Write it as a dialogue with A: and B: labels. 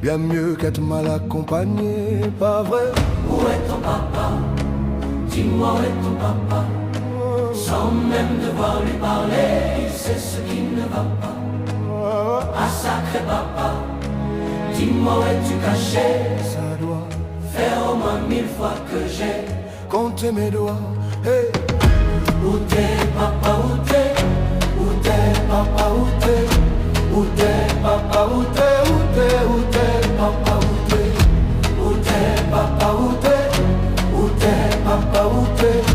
A: bien mieux qu'être mal accompagné, pas vrai?
B: Où est ton papa? Dis-moi où est ton papa? Sans même devoir lui parler, il sait ce qui ne va pas. Ah sacré papa, dis-moi où es-tu caché?
A: Ça doit
B: faire au moins 1000 fois que j'ai
A: compté mes doigts. Hey.
B: Où t'es papa, où t'es? Où t'es papa, où t'es? Où t'es papa, où t'es? Où t'es, où t'es papa, où t'es? Où t'es papa, où t'es? Où t'es papa, où t'es?